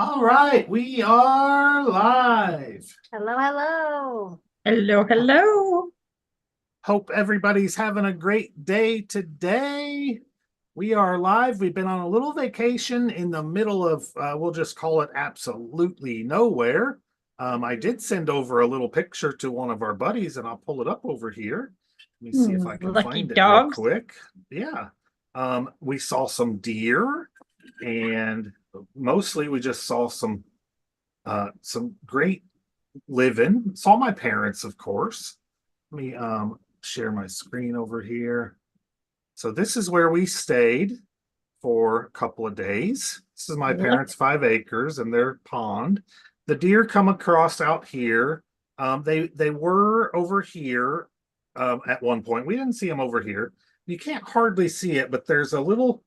All right, we are live. Hello, hello. Hello, hello. Hope everybody's having a great day today. We are live. We've been on a little vacation in the middle of, we'll just call it absolutely nowhere. I did send over a little picture to one of our buddies, and I'll pull it up over here. Let me see if I can Lucky find it real dogs. quick. Yeah. We saw some deer, and mostly we just saw some great living. Saw my parents, of course. Let me share my screen over here. So this is where we stayed for a couple of days. This is my Look, parents' 5 acres and their pond. The deer come across out here. They were over here at one point. We didn't see them over here. You can't hardly see it, but there's a little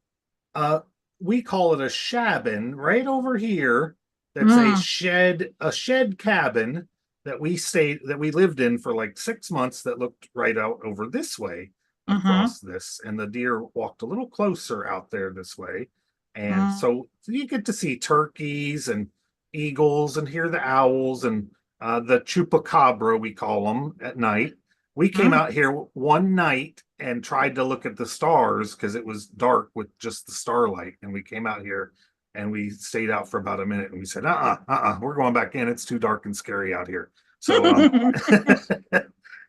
uh we call it a shabin right over here. That's mm, a shed cabin that we lived in for like 6 months, that looked right out over this way mm-hmm, across this, and the deer walked a little closer out there this way. And mm, so you get to see turkeys and eagles and hear the owls and the chupacabra, we call them, at night. We came mm. out here one night and tried to look at the stars because it was dark with just the starlight. And we came out here and we stayed out for about a minute, and we said, we're going back in. It's too dark and scary out here. So,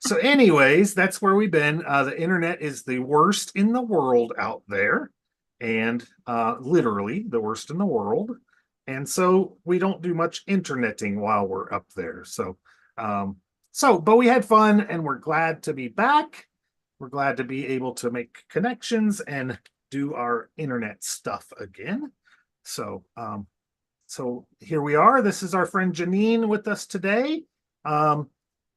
so anyways, that's where we've been. The internet is the worst in the world out there, and literally the worst in the world. And so we don't do much interneting while we're up there. Um, but we had fun, and we're glad to be back. We're glad to be able to make connections and do our internet stuff again. So, so here we are. This is our friend Janine with us today. Um,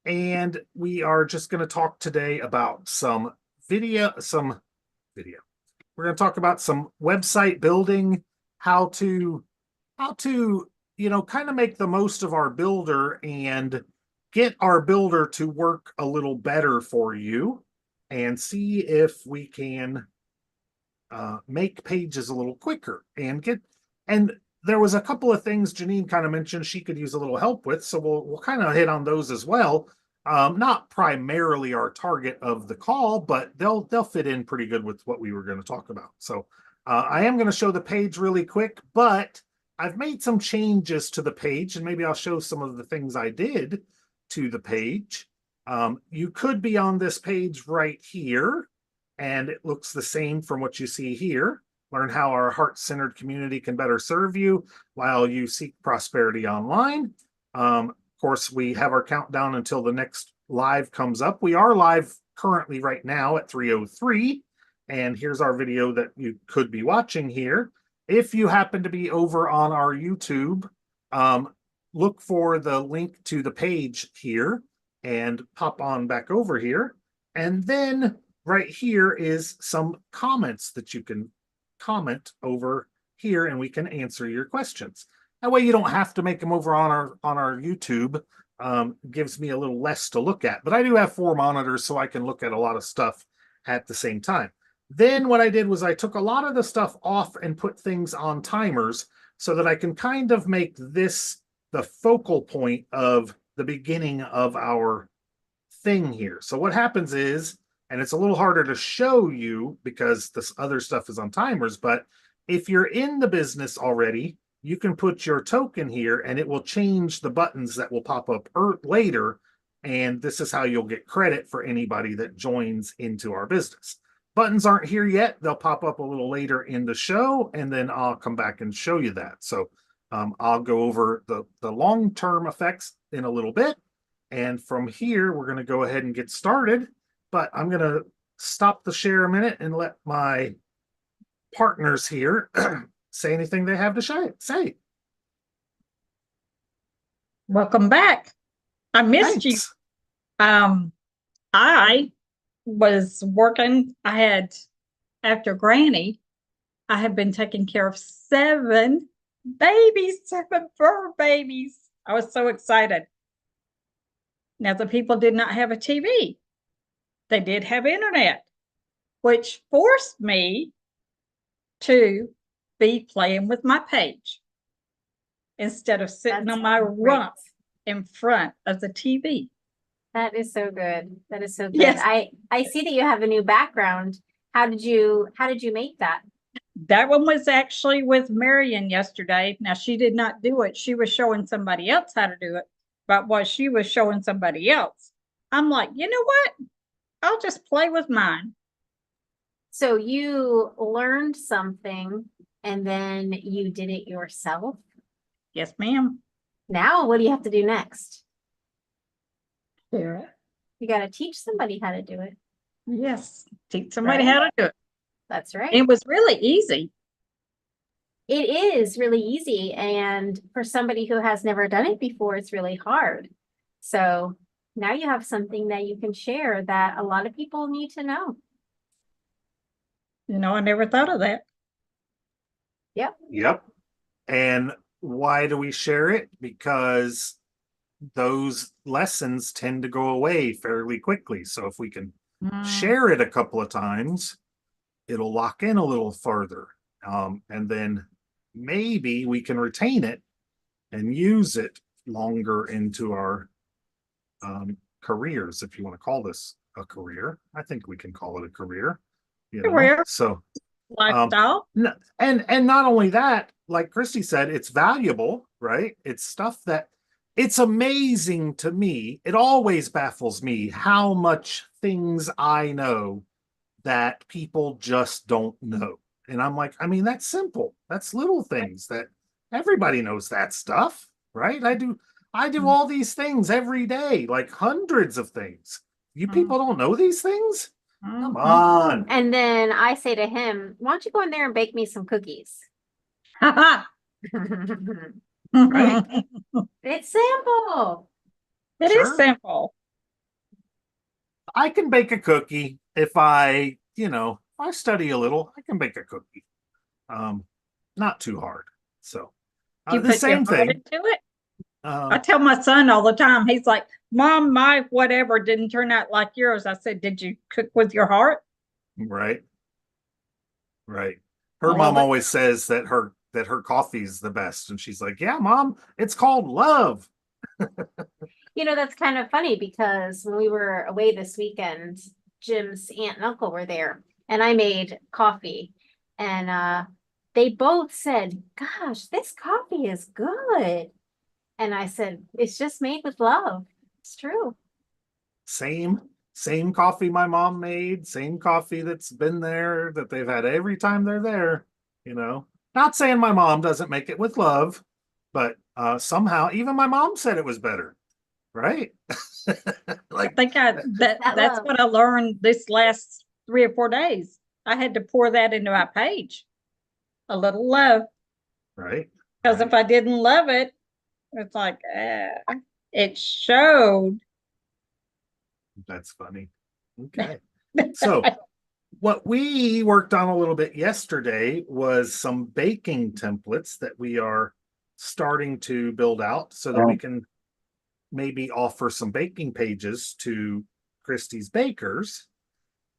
and we are just going to talk today about some video. We're going to talk about some website building, how to, kind of make the most of our builder and get our builder to work a little better for you, and see if we can make pages a little quicker and there was a couple of things Janine kind of mentioned she could use a little help with, so we'll kind of hit on those as well. Not primarily our target of the call, but they'll fit in pretty good with what we were going to talk about. So I am going to show the page really quick, but I've made some changes to the page, and maybe I'll show some of the things I did to the page. You could be on this page right here, and it looks the same from what you see here. Learn how our heart-centered community can better serve you while you seek prosperity online. Of course, we have our countdown until the next live comes up. We are live currently right now at 3:03, and here's our video that you could be watching here. If you happen to be over on our YouTube, look for the link to the page here and pop on back over here. And then right here is some comments that you can comment over here, and we can answer your questions. That way you don't have to make them over on our YouTube. Gives me a little less to look at, but I do have 4 monitors, so I can look at a lot of stuff at the same time. Then what I did was I took a lot of the stuff off and put things on timers so that I can kind of make this the focal point of the beginning of our thing here. So what happens is, and it's a little harder to show you because this other stuff is on timers, but if you're in the business already, you can put your token here and it will change the buttons that will pop up later. And this is how you'll get credit for anybody that joins into our business. Buttons aren't here yet. They'll pop up a little later in the show, and then I'll come back and show you that. So I'll go over the long-term effects in a little bit. And from here, we're going to go ahead and get started. But I'm going to stop the share a minute and let my partners here say anything they have to say. Welcome back. I missed you. Thanks. I was working. After Granny, I have been taking care of 7 babies, 7 fur babies. I was so excited. Now, the people did not have a TV. They did have internet, which forced me to be playing with my page. instead of sitting That's on my great. rump in front of the TV. That is so good. That is so good. Yes. I see that you have a new background. How did you make that? That one was actually with Marion yesterday. Now, she did not do it. She was showing somebody else how to do it. But while she was showing somebody else, I'm like, you know what? I'll just play with mine. So you learned something and then you did it yourself. Yes, ma'am. Now, what do you have to do next? Yeah. You got to teach somebody how to do it. Yes. Teach somebody Right. how to do it. That's right. It was really easy. It is really easy. And for somebody who has never done it before, it's really hard. So now you have something that you can share that a lot of people need to know. You know, I never thought of that. Yep. And why do we share it? Because those lessons tend to go away fairly quickly. So if we can share it a couple of times, it'll lock in a little further. And then maybe we can retain it and use it longer into our careers, if you want to call this a career. I think we can call it a career. You know? Career. So Lifestyle. and not only that, like Kristi said, it's valuable, right? It's stuff that it's amazing to me. It always baffles me how much things I know that people just don't know. And I'm like, I mean, that's simple. That's little things that everybody knows that stuff, right? I do all these things every day, like hundreds of things. You people don't know these things? Come on. And then I say to him, why don't you go in there and bake me some cookies? Right? It's simple. It Sure. is simple. I can bake a cookie if I, if I study a little, I can bake a cookie. Not too hard. So You the put your same heart thing. into it. I tell my son all the time, he's like, Mom, my whatever didn't turn out like yours. I said, did you cook with your heart? Right. Right. Her mom always says that her coffee's the best. And she's like, yeah, Mom, it's called love. That's kind of funny because when we were away this weekend, Jim's aunt and uncle were there and I made coffee and they both said, gosh, this coffee is good. And I said, it's just made with love. It's true. Same coffee my mom made, same coffee that's been there that they've had every time they're there, Not saying my mom doesn't make it with love, but somehow even my mom said it was better, right? I think that's what I learned this last 3 or 4 days. I had to pour that into my page. A little love. Right. Because if I didn't love it, it's like, it showed. That's funny. Okay. So what we worked on a little bit yesterday was some baking templates that we are starting to build out so that we can maybe offer some baking pages to Kristi's bakers.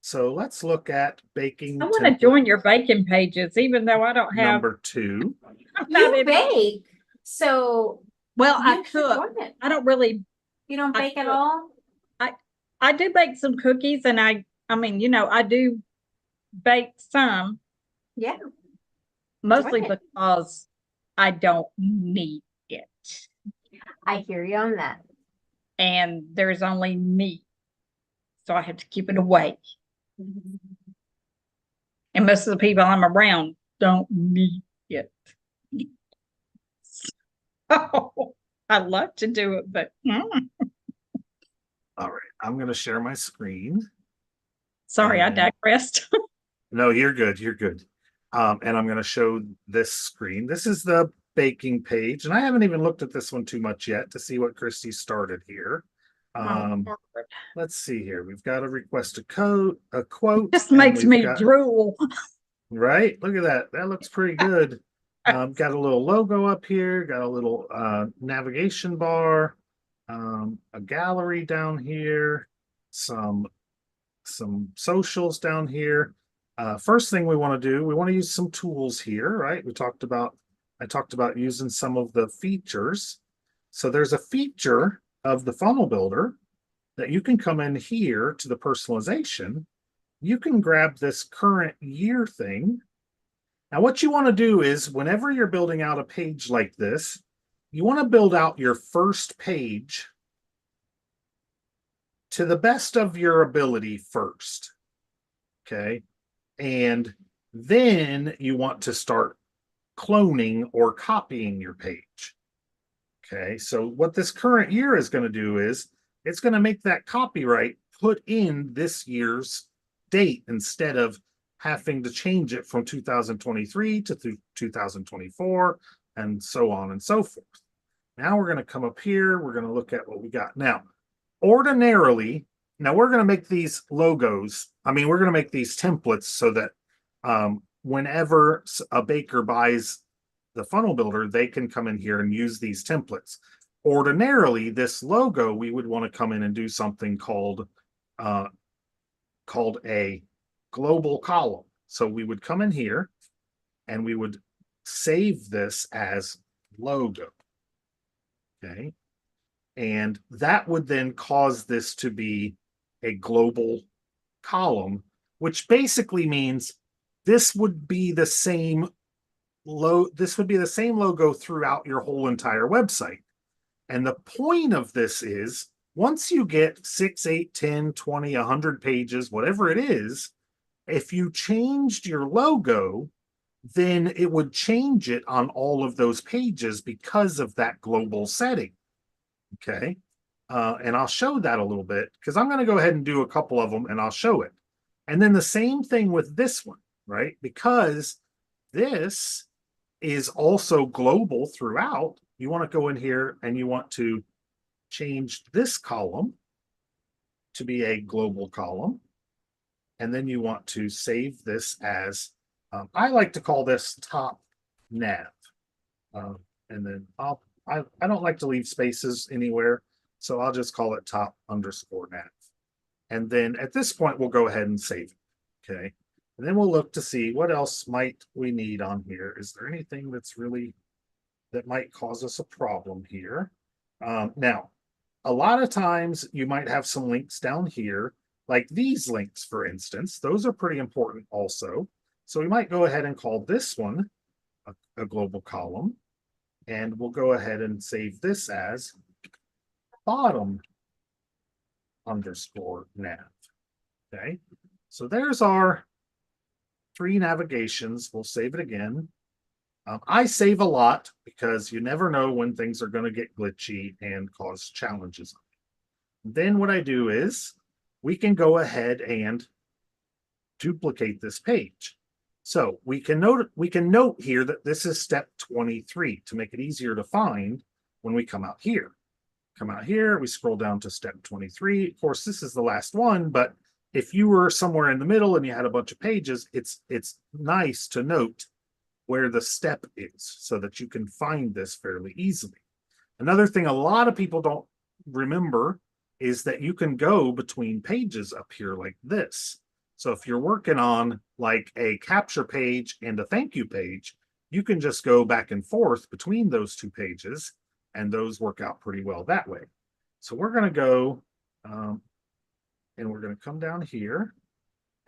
So let's look at baking. I want to join your baking pages, even though I don't have number 2. You bake. So well, I cook. I don't really. You don't bake at all? I do bake some cookies, and I do bake some. Yeah. Mostly because I don't need it. I hear you on that. And there's only me. So I have to keep it away. And most of the people I'm around don't need it. So I love to do it, but All right, I'm going to share my screen. Sorry, I digressed. No, you're good. You're good. And I'm going to show this screen. This is the baking page, and I haven't even looked at this one too much yet to see what Kristi started here. Let's see here. We've got to request a quote. This makes me drool. Right? Look at that. That looks pretty good. Got a little logo up here. Got a little navigation bar. A gallery down here. Some socials down here. First thing we want to do, we want to use some tools here, right? We talked about I talked about using some of the features. So there's a feature of the funnel builder that you can come in here to the personalization. You can grab this current year thing. Now, what you want to do is whenever you're building out a page like this, you want to build out your first page to the best of your ability first. Okay. And then you want to start cloning or copying your page. Okay. So what this current year is going to do is it's going to make that copyright put in this year's date instead of having to change it from 2023 to 2024 and so on and so forth. Now we're going to come up here. We're going to look at what we got. Now, ordinarily, now we're going to make these logos. I mean, we're going to make these templates so that whenever a baker buys the funnel builder, they can come in here and use these templates. Ordinarily, this logo, we would want to come in and do something called a global column. So we would come in here and we would save this as logo. Okay. And that would then cause this to be a global column, which basically means this would be the same logo throughout your whole entire website. And the point of this is once you get 6, 8, 10, 20, 100 pages, whatever it is, if you changed your logo, then it would change it on all of those pages because of that global setting. Okay. And I'll show that a little bit because I'm going to go ahead and do a couple of them and I'll show it. And then the same thing with this one, right? Because this is also global throughout. You want to go in here and you want to change this column to be a global column. And then you want to save this as, I like to call this top nav. And then I don't like to leave spaces anywhere. So I'll just call it top _ nav. And then at this point, we'll go ahead and save it. Okay. And then we'll look to see what else might we need on here. Is there anything that's really that might cause us a problem here? Now, a lot of times you might have some links down here, like these links, for instance. Those are pretty important also. So we might go ahead and call this one a global column. And we'll go ahead and save this as bottom _ nav. Okay, so there's our 3 navigations. We'll save it again. I save a lot because you never know when things are going to get glitchy and cause challenges. Then what I do is we can go ahead and duplicate this page. So we can note here that this is step 23 to make it easier to find when we come out here. Come out here, we scroll down to step 23. Of course, this is the last one, but if you were somewhere in the middle and you had a bunch of pages, it's nice to note where the step is so that you can find this fairly easily. Another thing a lot of people don't remember is that you can go between pages up here like this. So if you're working on like a capture page and a thank you page, you can just go back and forth between those 2 pages, and those work out pretty well that way. So we're going to go and we're going to come down here.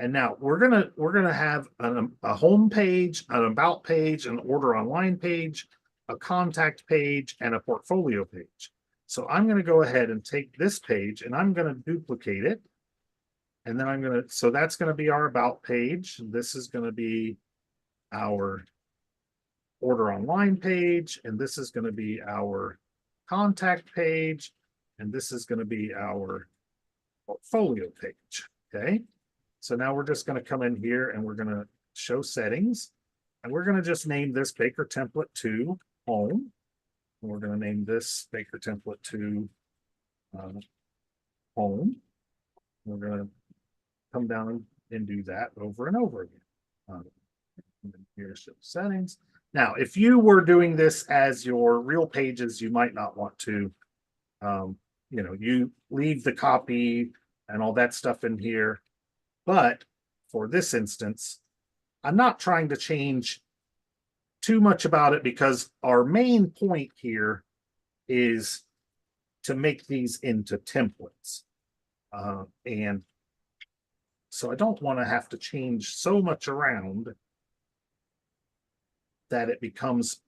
And now we're gonna have a home page, an about page, an order online page, a contact page, and a portfolio page. So I'm going to go ahead and take this page and I'm going to duplicate it. And then so that's going to be our about page. This is going to be our order online page. And this is going to be our contact page. And this is going to be our portfolio page. Okay. So now we're just going to come in here and we're going to show settings. And we're going to just name this Baker template 2 home. And we're going to name this Baker template 2 home. We're going to come down and do that over and over again. Here's show settings. Now, if you were doing this as your real pages, you might not want to, you leave the copy and all that stuff in here. But for this instance, I'm not trying to change too much about it because our main point here is to make these into templates. And so I don't want to have to change so much around that it becomes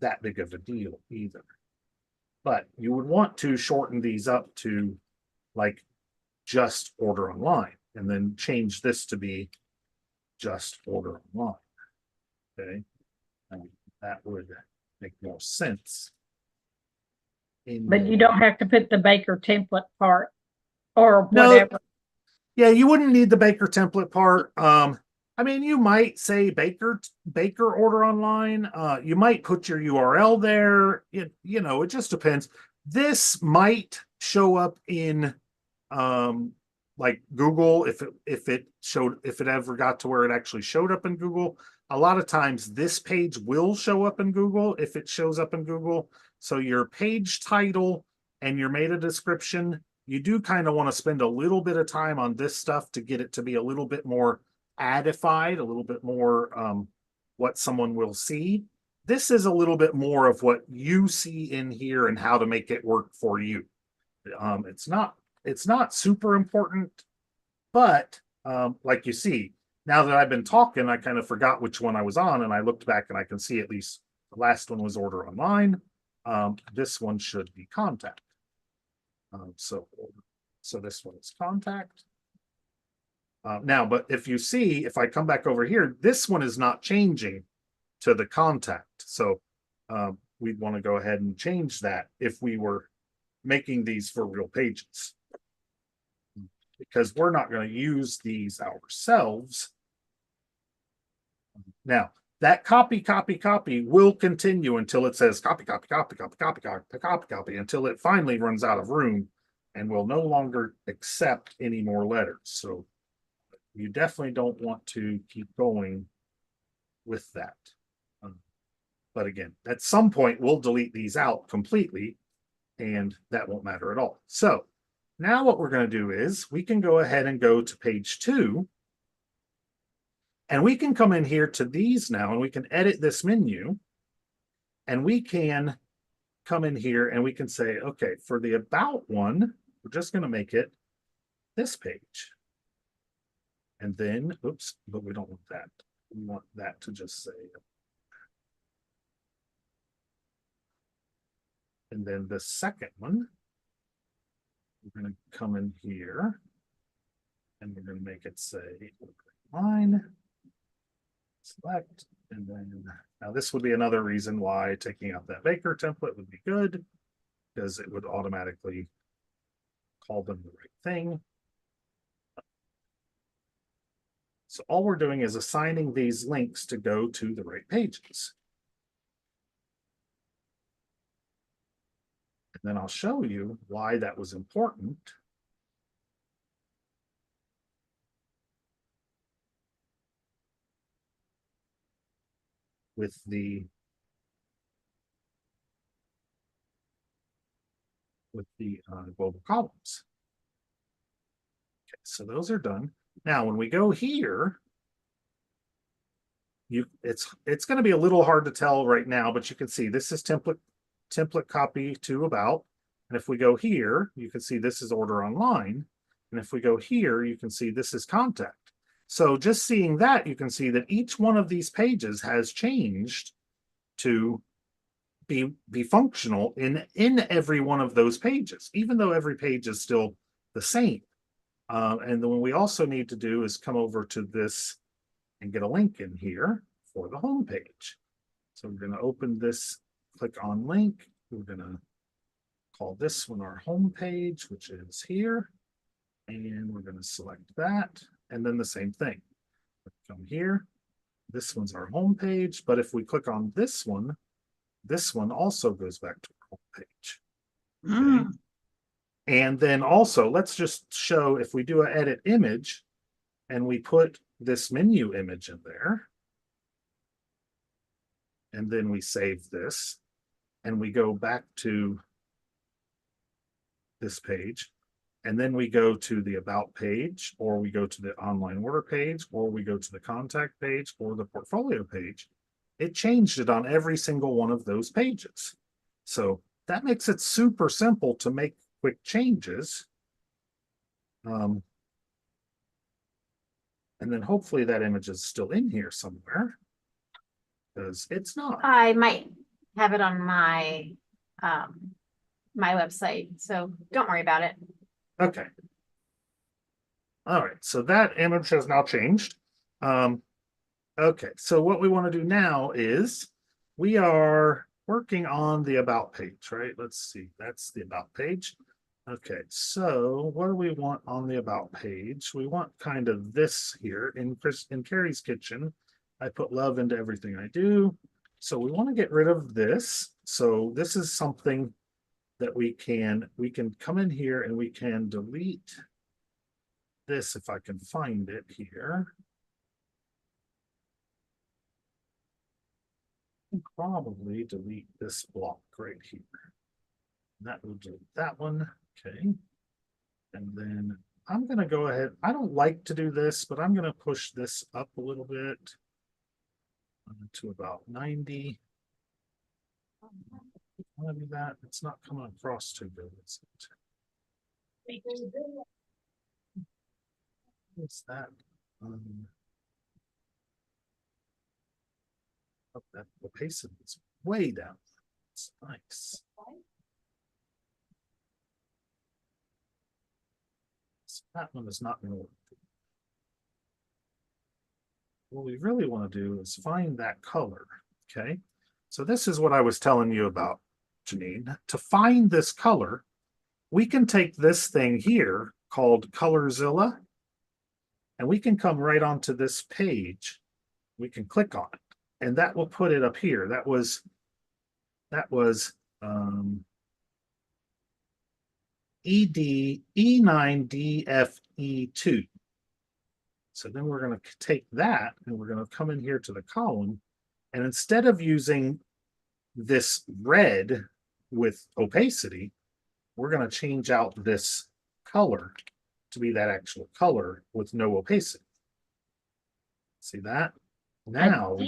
that big of a deal either. But you would want to shorten these up to like just order online and then change this to be just order online. Okay. And that would make more sense. But you don't have to put the baker template part or No, whatever. yeah, you wouldn't need the baker template part. I mean, you might say baker order online. You might put your URL there. It just depends. This might show up in like Google if it ever got to where it actually showed up in Google. A lot of times this page will show up in Google if it shows up in Google. So your page title and your meta description, you do kind of want to spend a little bit of time on this stuff to get it to be a little bit more adified, a little bit more what someone will see. This is a little bit more of what you see in here and how to make it work for you. It's not super important, but like you see, now that I've been talking, I kind of forgot which one I was on, and I looked back and I can see at least the last one was order online. This one should be contact. So this one is contact. Now, but if you see, if I come back over here, this one is not changing to the contact. So we'd want to go ahead and change that if we were making these for real pages, because we're not going to use these ourselves. Now, that copy will continue until it says copy until it finally runs out of room and will no longer accept any more letters. So you definitely don't want to keep going with that. But again, at some point, we'll delete these out completely, and that won't matter at all. So now what we're going to do is we can go ahead and go to page 2. And we can come in here to these now, and we can edit this menu. And we can come in here and we can say, okay, for the about one, we're just going to make it this page. And then, oops, but we don't want that. We want that to just say. And then the second one, we're going to come in here and we're going to make it say line, select, and then now this would be another reason why taking out that baker template would be good, because it would automatically call them the right thing. So all we're doing is assigning these links to go to the right pages. And then I'll show you why that was important. With the global columns. Okay, so those are done. Now, when we go here, it's going to be a little hard to tell right now, but you can see this is template copy to about. And if we go here, you can see this is order online. And if we go here, you can see this is contact. So just seeing that, you can see that each one of these pages has changed to be functional in every one of those pages, even though every page is still the same. And then what we also need to do is come over to this and get a link in here for the home page. So we're going to open this, click on link. We're going to call this one our home page, which is here. And we're going to select that. And then the same thing. Come here. This one's our home page. But if we click on this one also goes back to our home page. Okay. And then also, let's just show if we do an edit image and we put this menu image in there, and then we save this, and we go back to this page, and then we go to the about page, or we go to the online order page, or we go to the contact page or the portfolio page. it changed it on every single one of those pages. So that makes it super simple to make quick changes. And then hopefully that image is still in here somewhere, because it's not. I might have it on my my website, so don't worry about it. Okay. All right, so that image has now changed. Okay, so what we want to do now is we are working on the about page, right? Let's see, that's the about page. Okay, so what do we want on the about page? We want kind of this here in Carrie's kitchen. I put love into everything I do. So we want to get rid of this. So this is something that we can come in here and we can delete this if I can find it here. Probably delete this block right here. That will delete that one. Okay. And then I'm going to go ahead. I don't like to do this, but I'm going to push this up a little bit to about 90. Want to do that? It's not coming across too good, is it? What's that? Oh, that opacity is way down. It's nice. So that one is not going to work. What we really want to do is find that color. Okay. So this is what I was telling you about, Janine. To find this color, we can take this thing here called Colorzilla, and we can come right onto this page. We can click on it, and that will put it up here. That was E9DFE2. So then we're going to take that and we're going to come in here to the column, and instead of using this red with opacity, we're going to change out this color to be that actual color with no opacity. See that? Now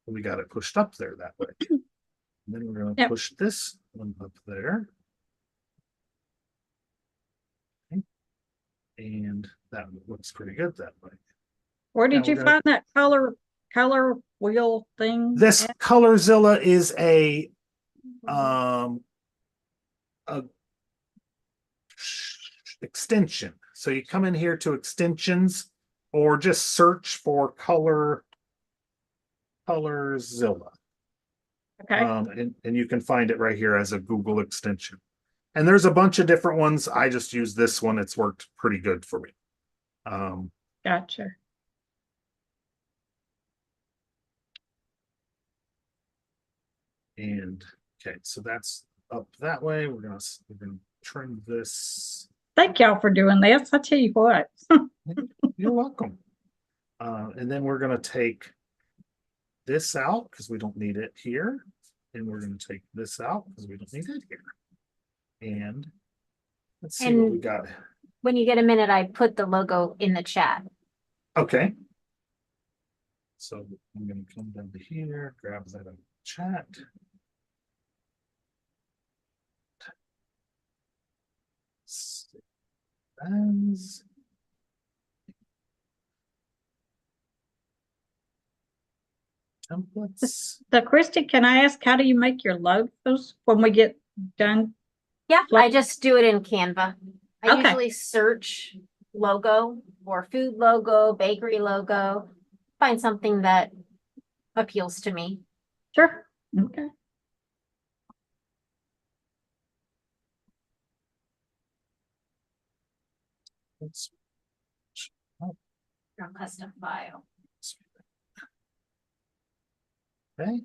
we got it pushed up there that way. And then we're going to push this one up there. Okay. And that looks pretty good that way. Where did you find that color wheel thing? This Colorzilla is a extension. So you come in here to extensions or just search for Colorzilla. Okay. And you can find it right here as a Google extension. And there's a bunch of different ones. I just use this one. It's worked pretty good for me. Gotcha. And okay, so that's up that way. We're gonna trim this. Thank y'all for doing this. I tell you what. You're welcome. And then we're gonna take this out because we don't need it here. And we're gonna take this out because we don't need it here. And let's see what we got. When you get a minute, I put the logo in the chat. Okay. So I'm gonna come down to here, grab that out of the chat. As templates. So Kristi, can I ask, how do you make your logos when we get done? Yeah, I just do it in Canva. I Okay. usually search logo or food logo, bakery logo, find something that appeals to me. Sure. Okay. Let's Your custom file. Okay.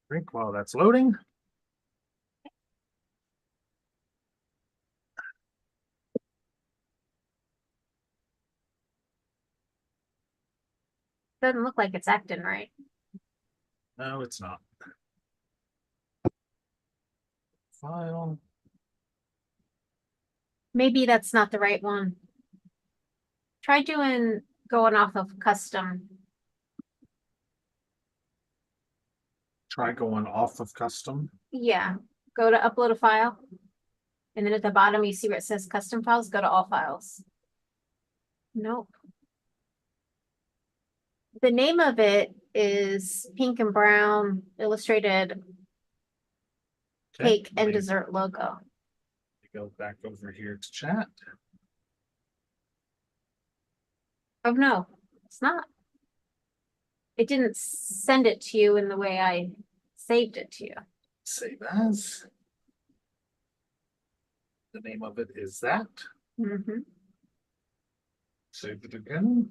Drink while that's loading. Doesn't look like it's acting right. No, it's not. File. Maybe that's not the right one. Try going off of custom. Try going off of custom. Yeah, go to upload a file. And then at the bottom, you see where it says custom files, go to all files. Nope. The name of it is Pink and Brown Illustrated Okay, Cake let and me Dessert Logo. go back over here to chat. Oh, no, it's not. It didn't send it to you in the way I saved it to you. Save as. The name of it is that. Mm-hmm. Save it again.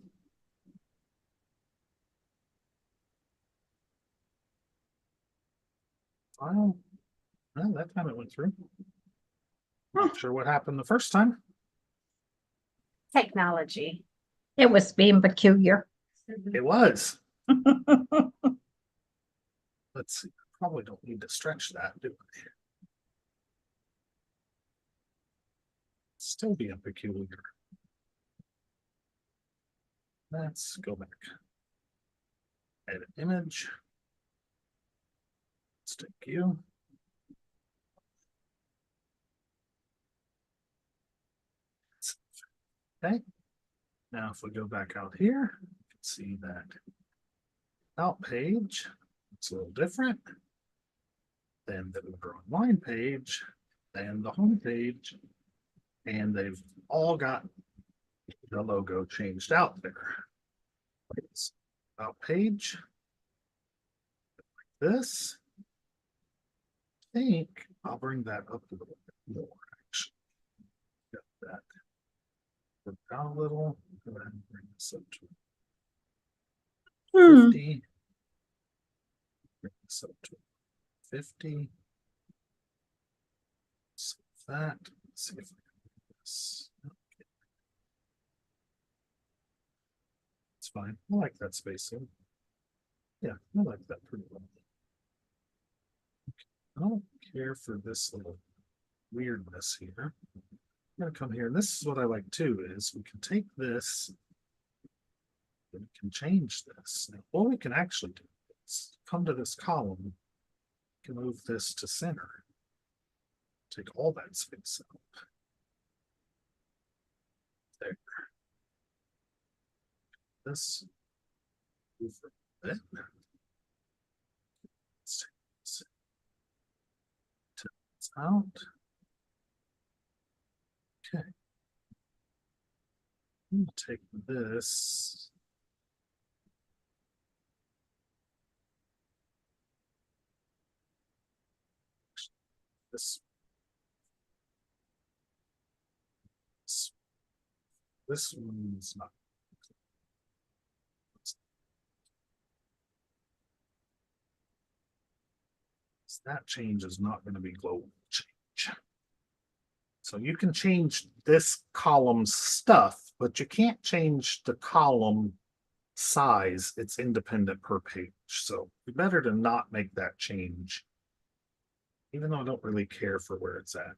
File. Well, that time it went through. Not sure what happened the first time. Technology. It was being peculiar. It was. Let's see. Probably don't need to stretch that, do we? Still being peculiar. Let's go back. Edit image. Let's take you. Okay. Now, if we go back out here, you can see that out page, it's a little different than the Uber Online page, than the home page, and they've all got the logo changed out there. It's out page, like this. I think I'll bring that up a little bit more, actually. Got that. Work down a little. Go ahead and bring this up to 50. Bring this up to 50. Save that. Let's see if I can do this. Okay. It's fine. I like that spacing. Yeah, I like that pretty well. Okay. I don't care for this little weirdness here. I'm gonna come here, and this is what I like too, is we can take this, and we can change this. Now, what we can actually do is come to this column, we can move this to center. Take all that space out. There. This. Move it. Let's take this. Take this out. Okay. I'm gonna take this. This one's not. That change is not going to be global change. So you can change this column's stuff, but you can't change the column size. It's independent per page. So it's better to not make that change, even though I don't really care for where it's at.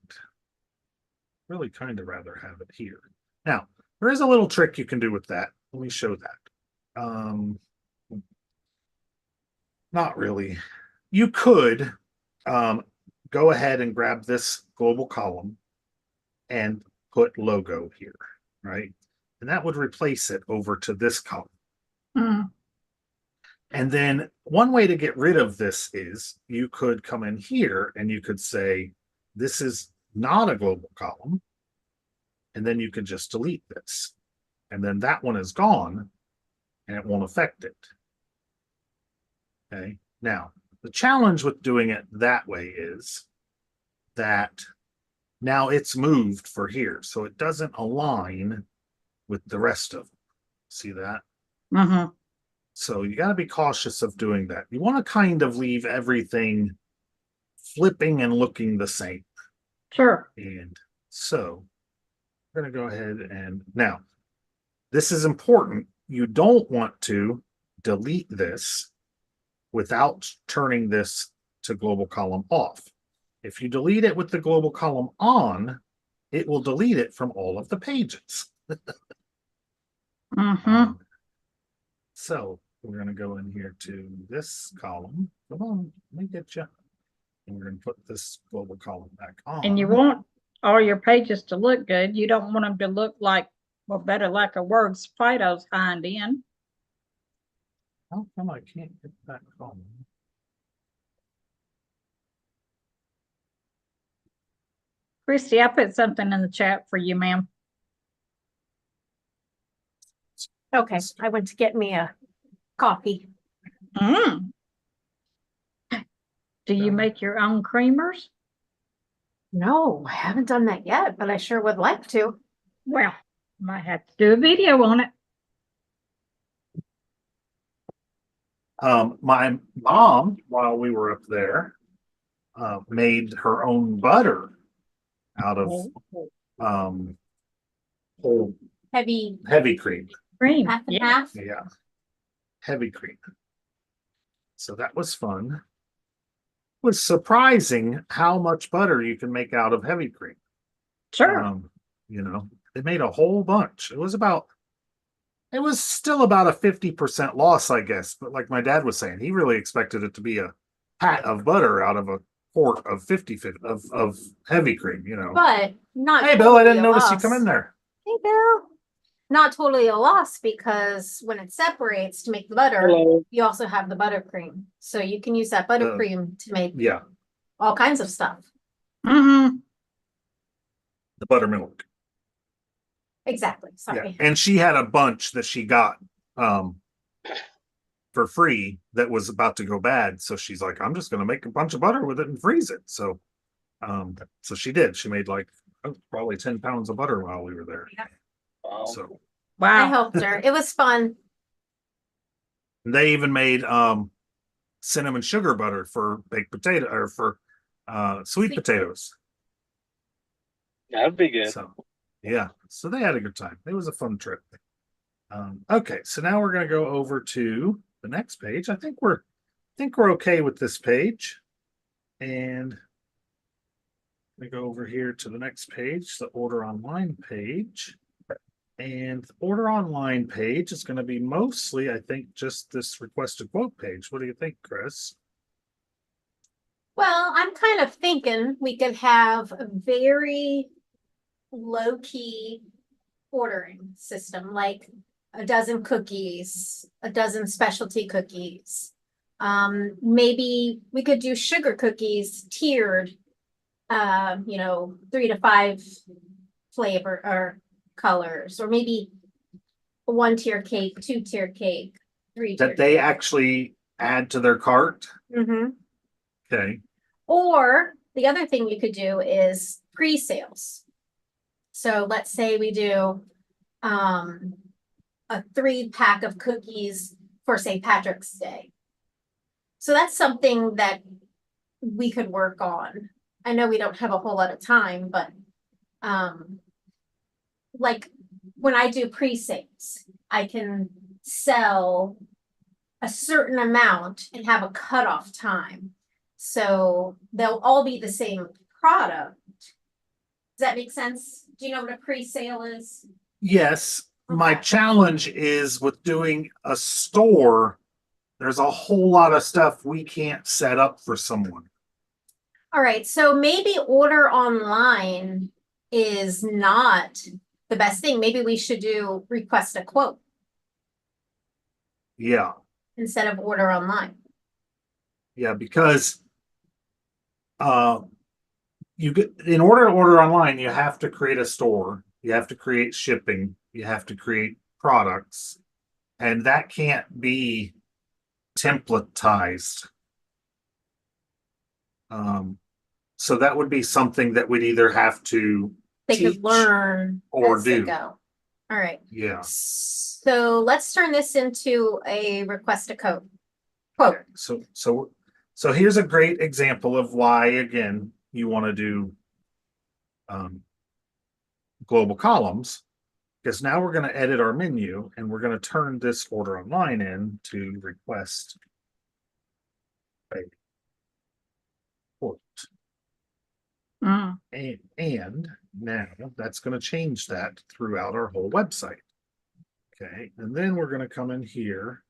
Really kind of rather have it here. Now, there is a little trick you can do with that. Let me show that. Not really. You could go ahead and grab this global column and put logo here, right? And that would replace it over to this column. Mm. And then one way to get rid of this is you could come in here and you could say, this is not a global column. And then you could just delete this. And then that one is gone and it won't affect it. Okay. Now, the challenge with doing it that way is that now it's moved for here. So it doesn't align with the rest of them. See that? Mm-hmm. So you got to be cautious of doing that. You want to kind of leave everything flipping and looking the same. Sure. And so we're going to go ahead and now this is important. You don't want to delete this without turning this to global column off. If you delete it with the global column on, it will delete it from all of the pages. Mm-hmm. So we're going to go in here to this column. Come on, let me get you. And we're going to put this global column back on. And you want all your pages to look good. You don't want them to look like, well, better like a word's photos behind in. How come I can't get that column? Kristi, I put something in the chat for you, ma'am. Okay, I went to get me a coffee. Mm. Do you make your own creamers? No, I haven't done that yet, but I sure would like to. Well, might have to do a video on it. My mom, while we were up there, made her own butter out of whole Heavy cream. Cream. half and Yeah. half. Yeah, heavy cream. So that was fun. It was surprising how much butter you can make out of heavy cream. Sure. You know, they made a whole bunch. It was still about a 50% loss, I guess. But like my dad was saying, he really expected it to be a pat of butter out of a quart of 50 of heavy cream, you know. But not. Hey, Bill, I didn't totally a notice you loss. come in there. Hey, Bill. Not totally a loss because when it separates to make the butter, Hello. you also have the buttercream. So you can use that buttercream to make Yeah, all kinds of stuff. Mm-hmm. the buttermilk. Exactly. Sorry. Yeah. And she had a bunch that she got for free that was about to go bad. So she's like, I'm just gonna make a bunch of butter with it and freeze it. So she did. She made like probably 10 pounds of butter while we were there. Yeah. Wow. So I Wow. helped her. It was fun. they even made cinnamon sugar butter for baked potato or for sweet Sweet potatoes. That'd be good. So yeah, so they had a good time. It was a fun trip. Okay, so now we're going to go over to the next page. I think we're okay with this page, and we go over here to the next page, the order online page. And the order online page is going to be mostly, I think, just this request a quote page. What do you think, Chris? Well, I'm kind of thinking we could have a very low-key ordering system, like a dozen cookies, a dozen specialty cookies. Maybe we could do sugar cookies tiered, 3 to 5 flavor or colors, or maybe a 1-tier cake, 2-tier cake, 3-tier That they cake. actually add to their cart? Mm-hmm. Okay. Or the other thing we could do is pre-sales. So let's say we do a 3-pack of cookies for St. Patrick's Day. So that's something that we could work on. I know we don't have a whole lot of time, but like when I do pre-sales, I can sell a certain amount and have a cutoff time. So they'll all be the same product. Does that make sense? Do you know what a pre-sale is? Yes. My Okay. challenge is with doing a store, there's a whole lot of stuff we can't set up for someone. All right, so maybe order online is not the best thing. Maybe we should do request a quote Yeah. instead of order online. Yeah, because you get in order to order online, you have to create a store, you have to create shipping, you have to create products, and that can't be templatized. So that would be something that we'd either have to They teach could learn or as they do. go. All right. Yeah. So let's turn this into a request a quote. Quote. Okay. So here's a great example of why, again, you want to do global columns, because now we're going to edit our menu and we're going to turn this order online in to request a quote. Mm. And Now that's going to change that throughout our whole website. Okay, and then we're going to come in here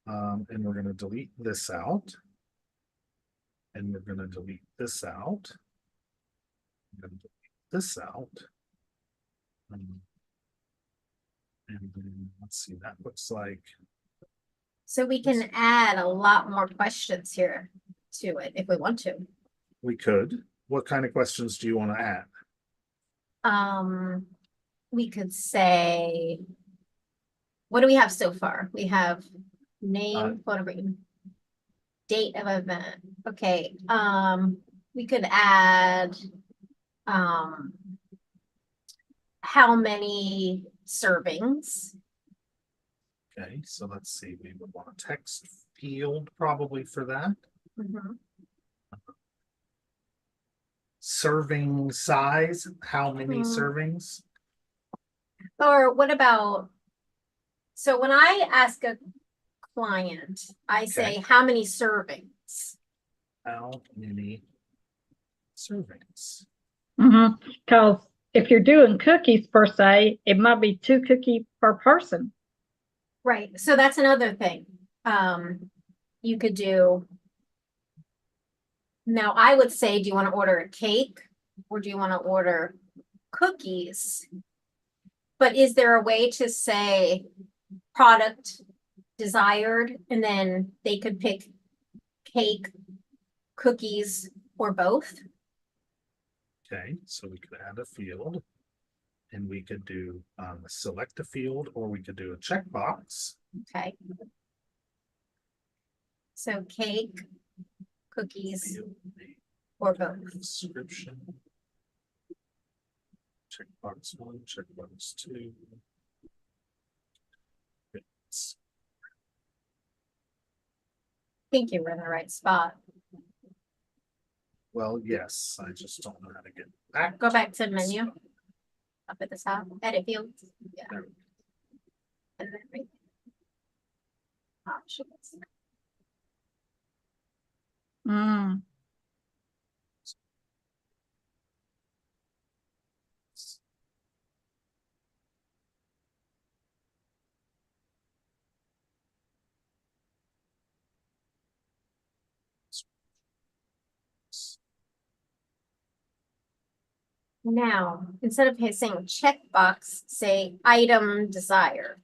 and we're going to delete this out. And we're going to delete this out. I'm going to delete this out. And then let's see, that looks like So we can add a lot more questions here to it if we want to. we could. What kind of questions do you want to add? We could say, what do we have so far? We have name, photograph, date of event. Okay, we could add how many servings. Okay, so let's see, we would want a text field probably for that. Mhm. Serving size, how many Hmm. servings? Or what about, so when I ask a client, I say, Okay. how many servings? How many servings? Because if you're doing cookies per se, it might be 2 cookies per person. Right, so that's another thing. You could do. Now, I would say, do you want to order a cake or do you want to order cookies? But is there a way to say product desired and then they could pick cake, cookies, or both? Okay, so we could add a field and we could do select a field or we could do a checkbox. Okay. So cake, cookies, Field or both. description. Checkbox 1, checkbox 2. It's- I think you were in the right spot. Well, yes, I just don't know how to get back. Go back to menu. Up at the top, edit fields. Yeah. There. And then right. Options. Mm. Now, instead of saying checkbox, say item desired.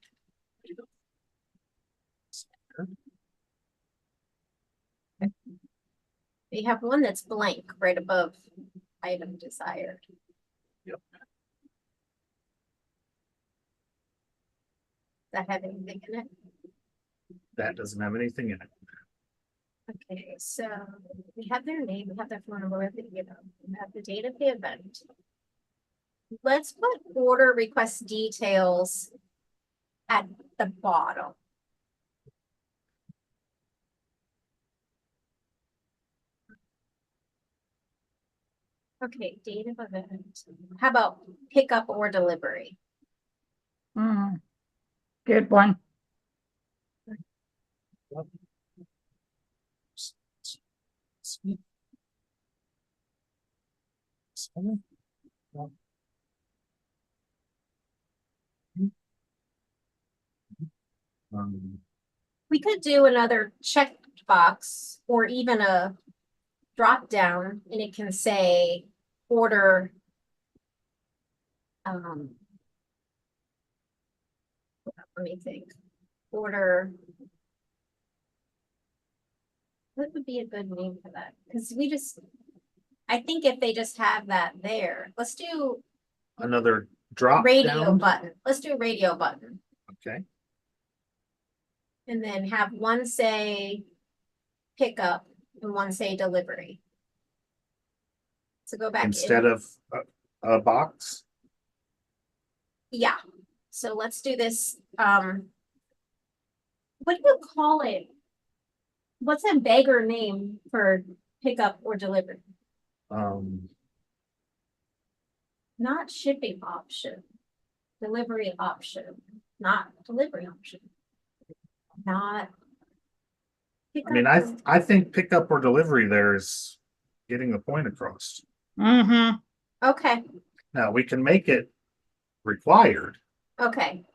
You have one that's blank right above item desired. Yep. Does that have anything in it? That doesn't have anything in it. Okay, so we have their name, we have their phone number, we have the date of the event. Let's put order request details at the bottom. Okay, date of event. How about pickup or delivery? Mm. Good one. We could do another checkbox or even a drop down and it can say order. Let me think. Order. What would be a good name for that? Because I think if they just have that there, let's do Another drop radio down. button. Let's do radio button. Okay. And then have one say pickup and one say delivery. So go back Instead of a box. Yeah. So let's do this. What do you call it? What's a beggar name for pickup or delivery? Not shipping option. Delivery option. Not delivery option. Not. I mean, I think pickup or delivery there is getting the point across. Mm-hmm. Okay. Now we can make it required. Okay.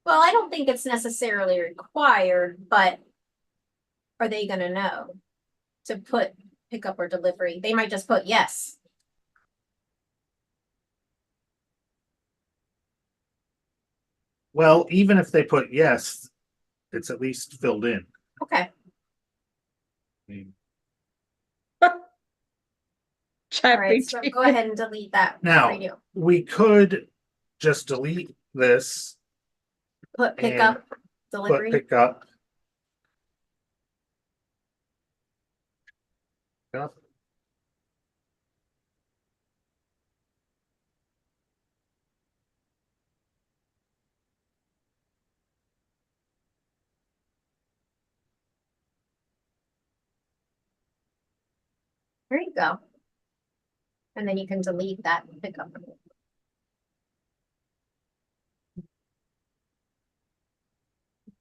Well, I don't think it's necessarily required, but are they gonna know to put pickup or delivery? They might just put yes. Well, even if they put yes, it's at least filled in. Okay, I mean, all right, so ChatGPT. go ahead and delete that now radio. we could just delete this, Put pickup, put delivery. pickup. Up. There you go. And then you can delete that pickup.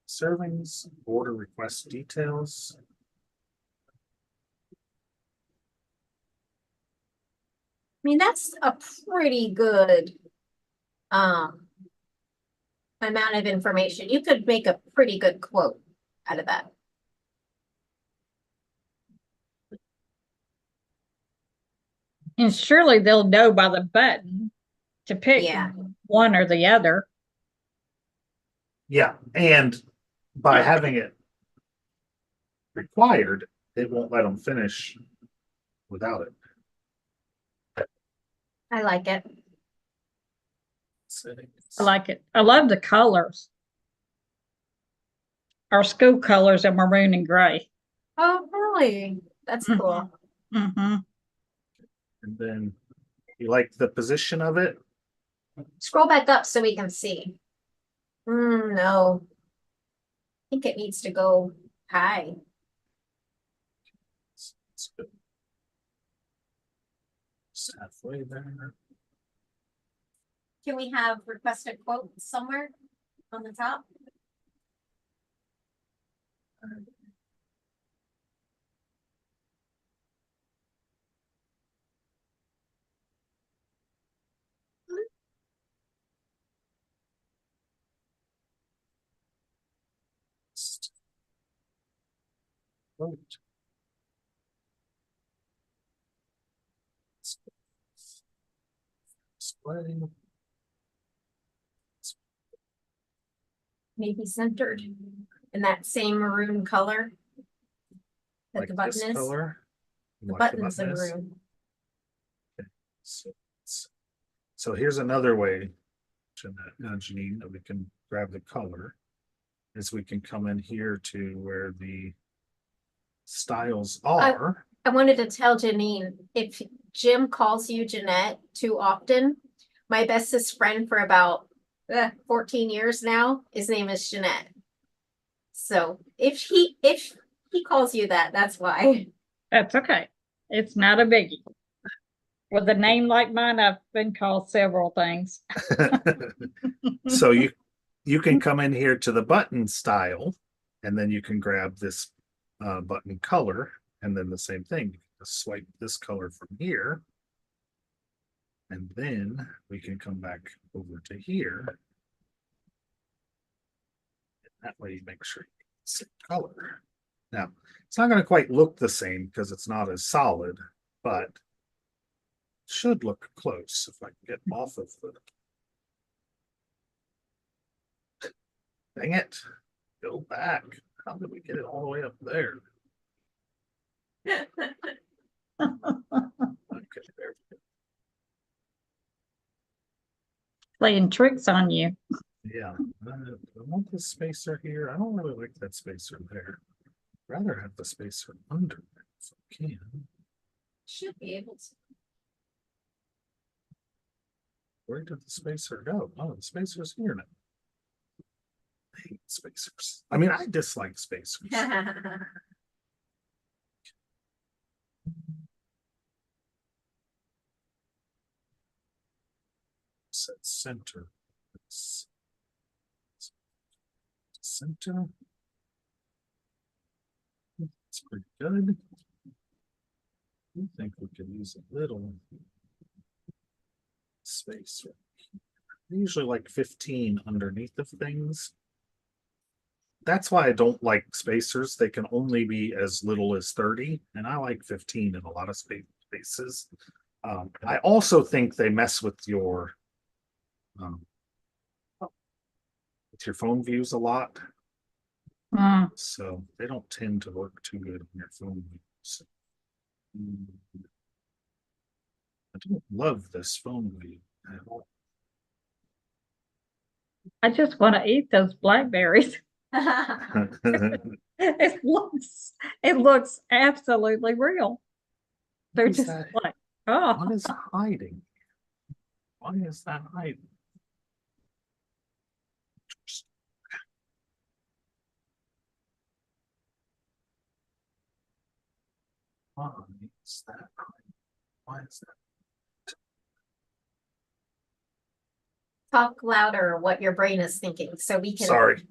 Servings, order request details. I mean, that's a pretty good amount of information. You could make a pretty good quote out of that. And surely they'll know by the button to pick Yeah. one or the other. Yeah, and by having it required, it won't let them finish without it. I like it. Settings. I like it. I love the colors. Our school colors are maroon and gray. Oh, really? That's Mhm. cool. Mm-hmm. And then you like the position of it. Scroll back up so we can see. No. I think it needs to go high. It's good. Just halfway there. Can we have requested quote somewhere on the top? Vote. Display. Maybe centered in that same maroon color that Like the button this is. color. The Like the button's in button is. maroon. So here's another way, Janine, that we can grab the color. Is we can come in here to where the styles are. I wanted to tell Janine, if Jim calls you Jeanette too often, my bestest friend for about 14 years now, his name is Jeanette. So if he calls you that, that's why. That's okay. It's not a biggie. With a name like mine, I've been called several things. So you can come in here to the button style, and then you can grab this button color, and then the same thing. You can just swipe this color from here, and then we can come back over to here. And that way you make sure you get the same color. Now, it's not going to quite look the same because it's not as solid, but should look close if I can get off of the. Dang it. Go back. How did we get it all the way up there? Okay, there we go. Playing tricks on you. Yeah. I want the spacer here. I don't really like that spacer there. Rather have the spacer under it if I can. Should be able to. Where did the spacer go? Oh, the spacer's here now. I hate spacers. I mean, I dislike spacers. Set center. Center. It's pretty good. I think we could use a little space. Usually like 15 underneath of things. That's why I don't like spacers. They can only be as little as 30, and I like 15 in a lot of spaces. I also think they mess with your phone views a lot. So they don't tend to work too good on your phone views. I don't love this phone view at all. I just want to eat those blackberries. It looks absolutely real. They're is just that? like, oh, What is hiding? Why is that hiding? Why is that hiding? Why is that? Talk louder what your brain is thinking so we can. Sorry.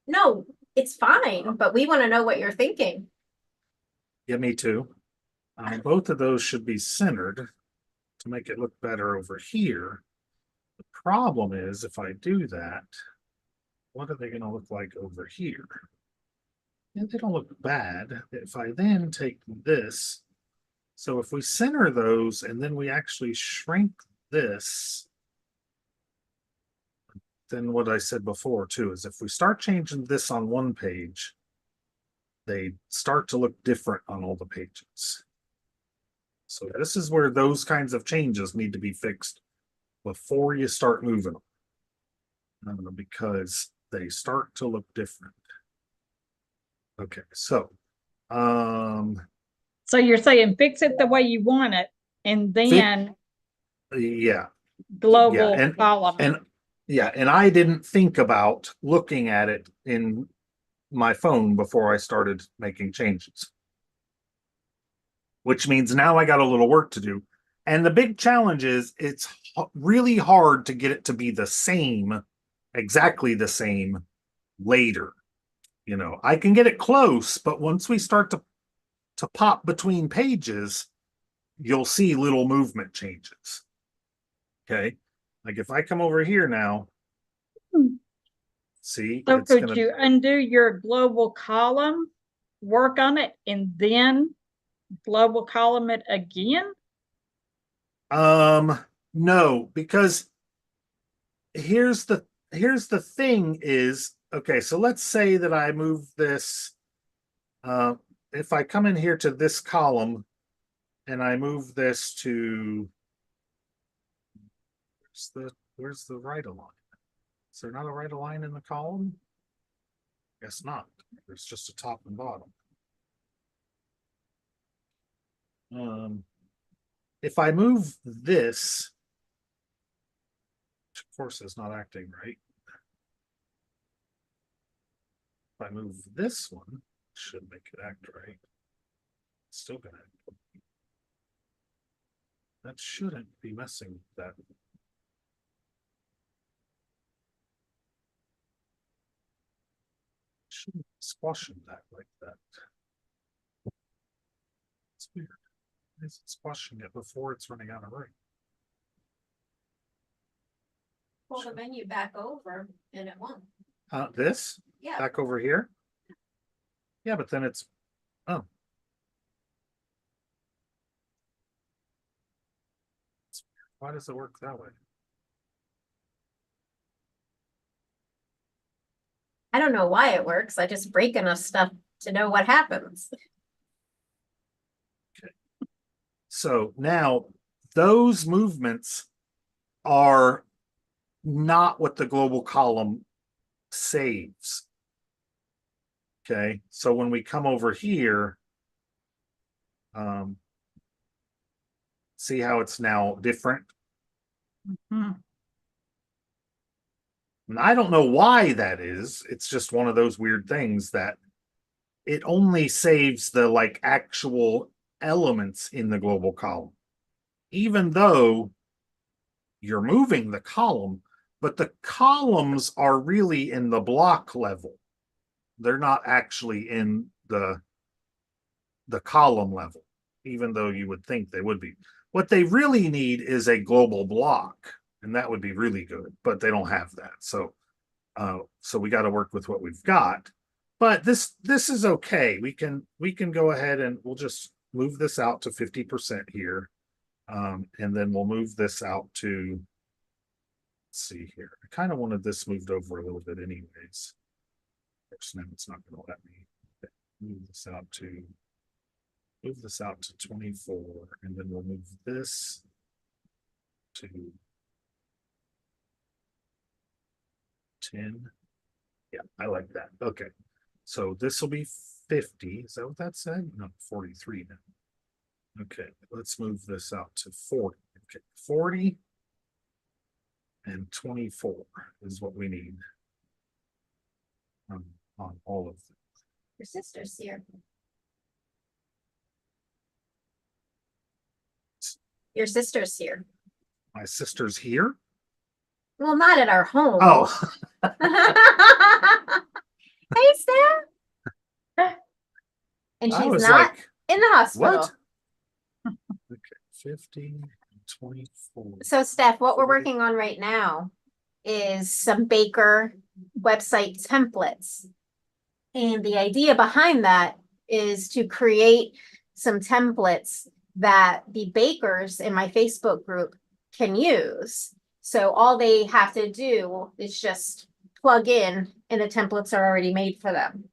No, it's fine, but we want to know what you're thinking. Yeah, me too. Both of those should be centered to make it look better over here. The problem is if I do that, what are they going to look like over here? And they don't look bad. If I then take this, so if we center those and then we actually shrink this, then what I said before too is if we start changing this on one page, they start to look different on all the pages. So this is where those kinds of changes need to be fixed before you start moving them, because they start to look different. Okay, so so you're saying fix it the way you want it, and then yeah, global and column. And I didn't think about looking at it in my phone before I started making changes, which means now I got a little work to do. And the big challenge is it's really hard to get it to be the same, exactly the same later. You know, I can get it close, but once we start to pop between pages, you'll see little movement changes. Okay. Like if I come over here now, see, so could you undo your global column, work on it, and then global column it again? No, because here's the thing is, okay, so let's say that I move this, if I come in here to this column and I move this to, where's the right align? Is there not a right align in the column? Guess not. There's just a top and bottom. If I move this, which of course is not acting right. If I move this one, it should make it act right. It's still gonna act. That shouldn't be messing with that. Shouldn't be squashing that like that. It's weird. Why is it squashing it before it's running out of room? Pull the menu back over and it won't. This? Yeah. Back over here? Yeah, but then it's, oh. Why does it work that way? I don't know why it works. I just break enough stuff to know what happens. Okay. So now those movements are not what the global column saves. Okay, so when we come over here, see how it's now different? Mm-hmm. And I don't know why that is. It's just one of those weird things that it only saves the like actual elements in the global column, even though you're moving the column, but the columns are really in the block level. They're not actually in the column level, even though you would think they would be. What they really need is a global block and that would be really good, but they don't have that. So we got to work with what we've got. But this is okay. We can go ahead and we'll just move this out to 50% here. And then we'll move this out to, let's see here. I kind of wanted this moved over a little bit anyways. Of course, now it's not going to let me move this out to 24, and then we'll move this to 10. Yeah, I like that. Okay. So this will be 50. Is that what that said? No, 43 now. Okay, let's move this out to 40. Okay, 40 and 24 is what we need on all of them. Your sister's here. Your sister's here. My sister's here. Well, not at our home. Oh, Hey, Steph. And I she's was not like, in the hospital. what? Okay, 50 and 24. So, Steph, what we're working on right now is some Baker website templates. And the idea behind that is to create some templates that the bakers in my Facebook group can use. So all they have to do is just plug in and the templates are already made for them.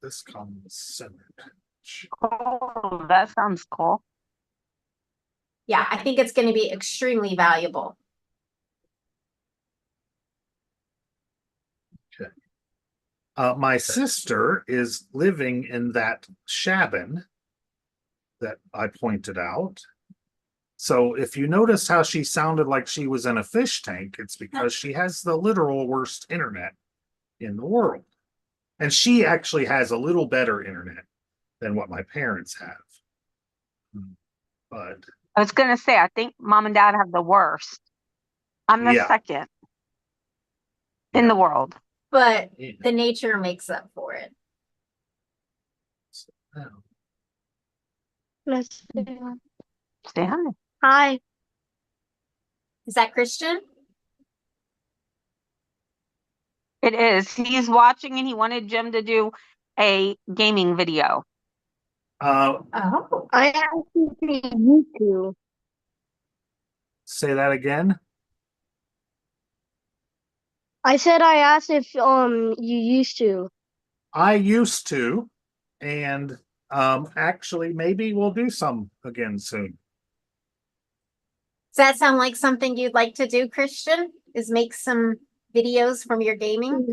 This comes centered. Oh, that sounds cool. Yeah, I think it's going to be extremely valuable. Okay. My sister is living in that cabin that I pointed out. So if you notice how she sounded like she was in a fish tank, it's because she has the literal worst internet in the world. And she actually has a little better internet than what my parents have. But I was gonna say, I think mom and dad have the worst. I'm the Yeah. second in the world. But the nature makes up for it. Let's see. Say hi. Hi. Is that Christian? It is. He's watching and he wanted Jim to do a gaming video. Oh, I asked if you used to. say that again. I said I asked if you used to. I used to, and actually maybe we'll do some again soon. Does that sound like something you'd like to do, Christian? Is make some videos from your gaming?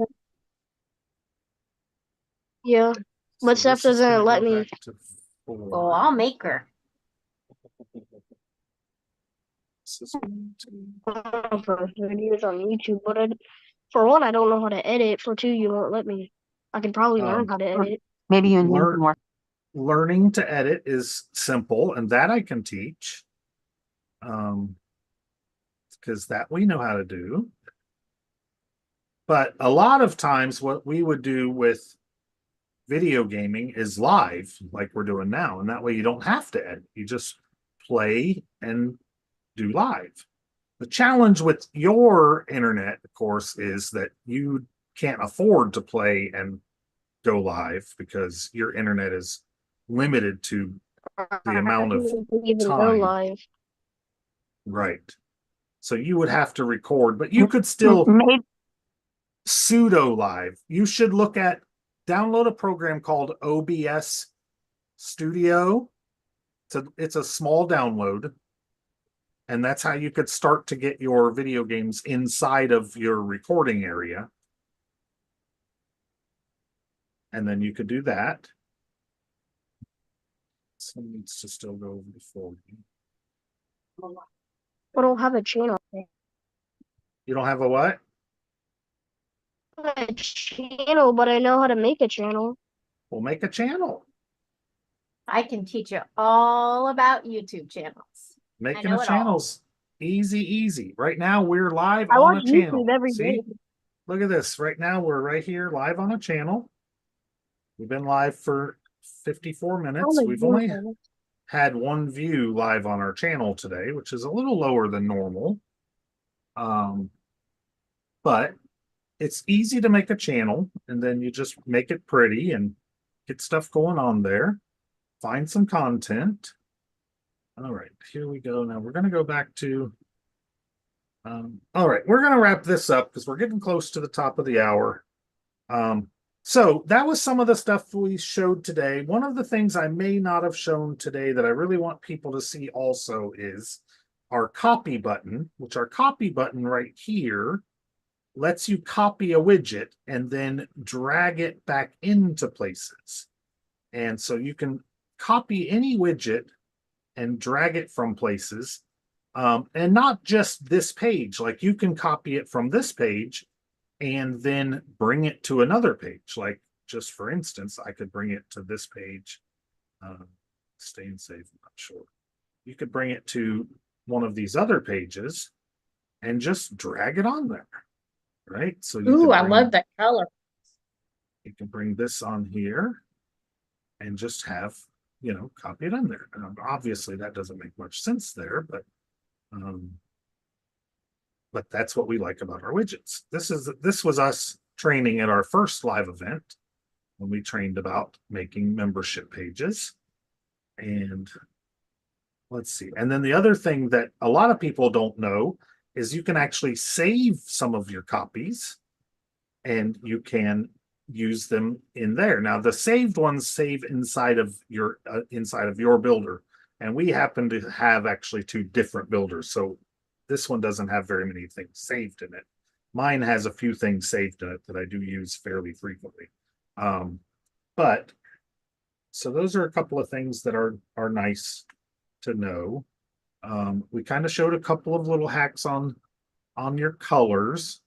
Yeah. But Steph this is doesn't gonna let go me. back to 4. Oh, I'll make her. This is going to- For videos on YouTube, but for one, I don't know how to edit. For two, you won't let me. I can probably learn how to edit. Maybe you and Jim Learn- can work. Learning to edit is simple, and that I can teach. Because that we know how to do. But a lot of times what we would do with video gaming is live, like we're doing now. And that way you don't have to edit. You just play and do live. The challenge with your internet, of course, is that you can't afford to play and go live because your internet is limited to the amount of even go time. live. Right. So you would have to record, but you could still Maybe pseudo live. You should download a program called OBS Studio. It's a small download. And that's how you could start to get your video games inside of your recording area. And then you could do that. So it needs to still go over to 40. I don't have a channel. You don't have a what? A channel, but I know how to make a channel. We'll make a channel. I can teach you all about YouTube channels. Making know a it all. channel's easy. Right now we're live I on watch a channel. YouTube every See? day. Look at this. Right now we're right here live on a channel. We've been live for 54 minutes. We've only had one view live on our channel today, which is a little lower than normal. But it's easy to make a channel, and then you just make it pretty and get stuff going on there. Find some content. All right, here we go. Now we're going to go back to. All right, we're going to wrap this up because we're getting close to the top of the hour. So that was some of the stuff we showed today. One of the things I may not have shown today that I really want people to see also is our copy button, which our copy button right here lets you copy a widget and then drag it back into places. And so you can copy any widget and drag it from places. And not just this page, like you can copy it from this page and then bring it to another page. Like, just for instance, I could bring it to this page. Stay and save, I'm not sure. You could bring it to one of these other pages and just drag it on there, right? So you Ooh, can I bring, love that color. you can bring this on here and just have, you know, copy it on there. Obviously, that doesn't make much sense there, but that's what we like about our widgets. This was us training at our first live event when we trained about making membership pages. And let's see. And then the other thing that a lot of people don't know is you can actually save some of your copies and you can use them in there. Now the saved ones save inside of your builder. And we happen to have actually two different builders. So this one doesn't have very many things saved in it. Mine has a few things saved in it that I do use fairly frequently. But so those are a couple of things that are nice to know. We kind of showed a couple of little hacks on your colors.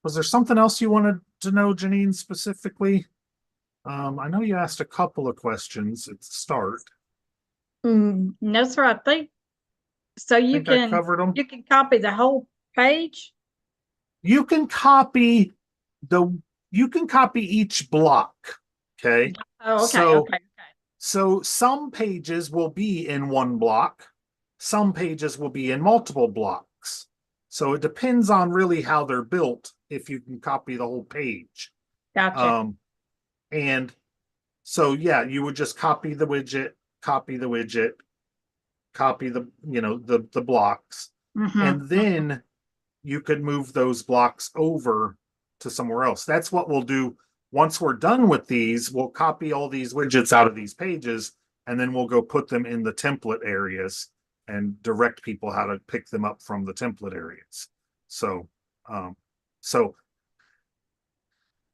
Was there something else you wanted to know, Janine, specifically? I know you asked a couple of questions at the start. That's right. I think so. You I can covered them. you can copy the whole page. You can copy each block. Okay. Oh, okay, So, okay. So some pages will be in one block, some pages will be in multiple blocks. So it depends on really how they're built if you can copy the whole page. Gotcha. And so yeah, you would just copy the widget, copy the the blocks, and then you could move those blocks over to somewhere else. That's what we'll do. Once we're done with these, we'll copy all these widgets out of these pages, and then we'll go put them in the template areas and direct people how to pick them up from the template areas. So, so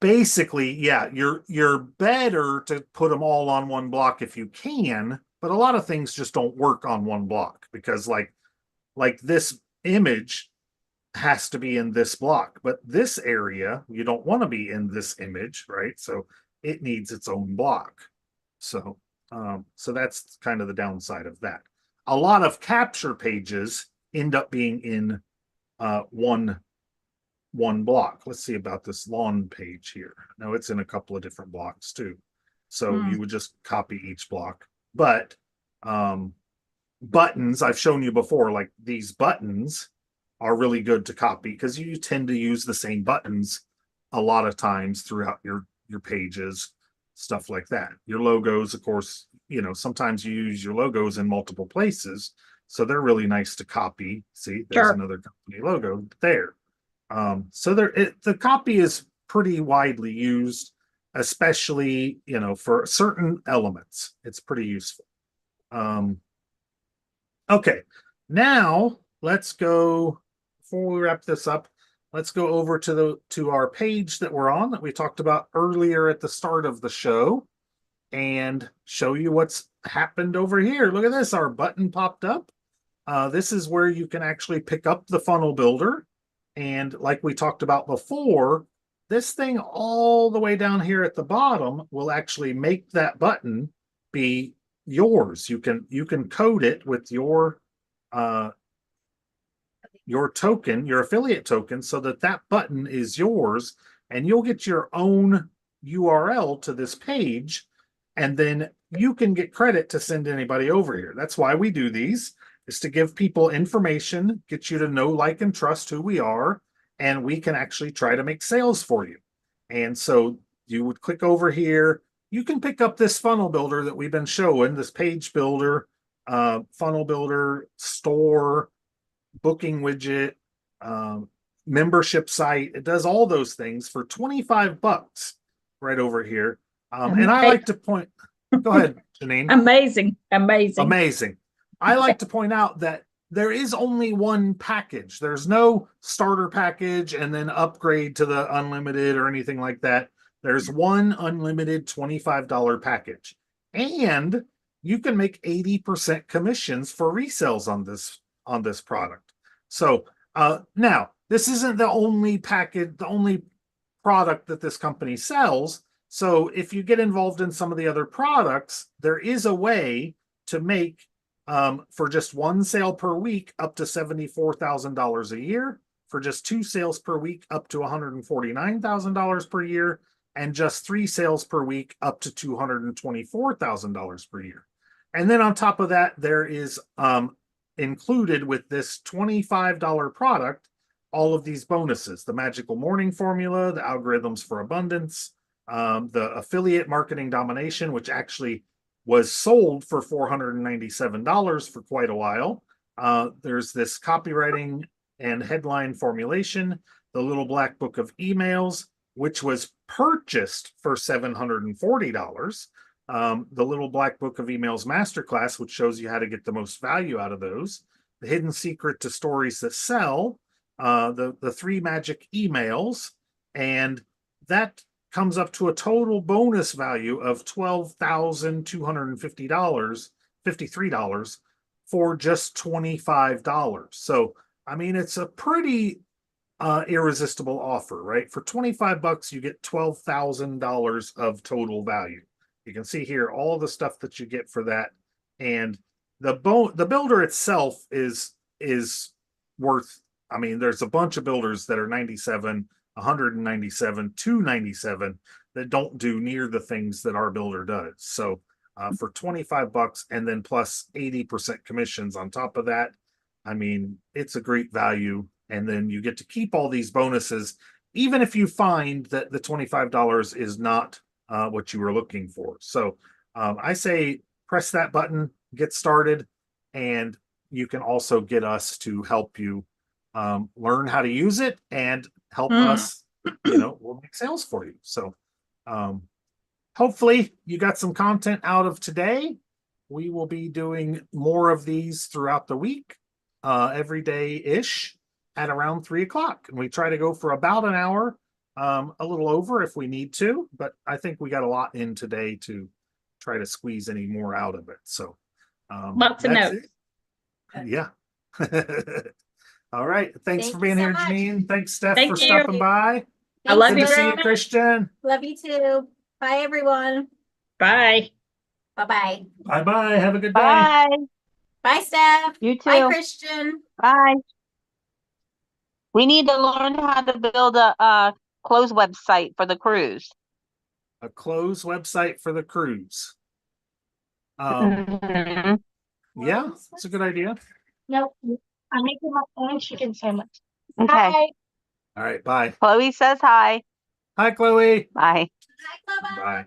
basically, yeah, you're better to put them all on one block if you can, but a lot of things just don't work on one block because like this image has to be in this block, but this area you don't want to be in this image, right? So it needs its own block. So so that's kind of the downside of that. A lot of capture pages end up being in one block. Let's see about this lawn page here. Now it's in a couple of different blocks too. So you would just copy each block. But buttons, I've shown you before, like these buttons are really good to copy because you tend to use the same buttons a lot of times throughout your pages, stuff like that. Your logos, of course, you know, sometimes you use your logos in multiple places, so they're really nice to copy. See, there's another company logo there. So the copy is pretty widely used, especially, you know, for certain elements. It's pretty useful. Okay, now let's go. Before we wrap this up, let's go over to our page that we're on that we talked about earlier at the start of the show and show you what's happened over here. Look at this, our button popped up. This is where you can actually pick up the funnel builder. And like we talked about before, this thing all the way down here at the bottom will actually make that button be yours. You can code it with your token, your affiliate token, so that button is yours, and you'll get your own URL to this page, and then you can get credit to send anybody over here. That's why we do these, is to give people information, get you to know, like, and trust who we are, and we can actually try to make sales for you. And so you would click over here. You can pick up this funnel builder that we've been showing, this page builder, funnel builder, store, booking widget, membership site. It does all those things for $25 right over here. And I like to point, go ahead, Janine. Amazing. Amazing. I like to point out that there is only one package. There's no starter package and then upgrade to the unlimited or anything like that. There's one unlimited $25 package. And you can make 80% commissions for resales on this product. So now this isn't the only package, the only product that this company sells. So if you get involved in some of the other products, there is a way to make for just one sale per week up to $74,000 a year, for just 2 sales per week up to $149,000 per year, and just 3 sales per week up to $224,000 per year. And then on top of that, there is included with this $25 product all of these bonuses: the magical morning formula, the algorithms for abundance, the affiliate marketing domination, which actually was sold for $497 for quite a while. There's this copywriting and headline formulation, the little black book of emails, which was purchased for $740. The little black book of emails masterclass, which shows you how to get the most value out of those. The hidden secret to stories that sell, the 3 magic emails, and that comes up to a total bonus value of $12,253 for just $25. So, I mean, it's a pretty irresistible offer, right? For $25, you get $12,000 of total value. You can see here all the stuff that you get for that, and the builder itself is worth. I mean, there's a bunch of builders that are 97, 197, 297 that don't do near the things that our builder does. So for $25 and then plus 80% commissions on top of that, I mean, it's a great value. And then you get to keep all these bonuses, even if you find that the $25 is not what you were looking for. So I say press that button, get started, and you can also get us to help you learn how to use it and help us, we'll make sales for you. So hopefully you got some content out of today. We will be doing more of these throughout the week, every day-ish at around 3:00. And we try to go for about an hour, a little over if we need to, but I think we got a lot in today to try to squeeze any more out of it. So Lots of notes. Yeah. All right. Thanks Thank for you being so here, much. Janine. Thanks, Steph, Thank for you. stopping by. I love Good you to see very you, much. Christian. Love you too. Bye, everyone. Bye. Bye-bye. Bye-bye. Have a good day. Bye. Bye, Steph. You Bye, too. Christian. Bye. We need to learn how to build a closed website for the cruise. A closed website for the cruise. Mhm. Yeah, it's a good idea. Nope. I'm making my own chicken sandwich. Okay. Bye. All right. Bye. Chloe says hi. Hi, Chloe. Bye. Bye, Bye. Bye.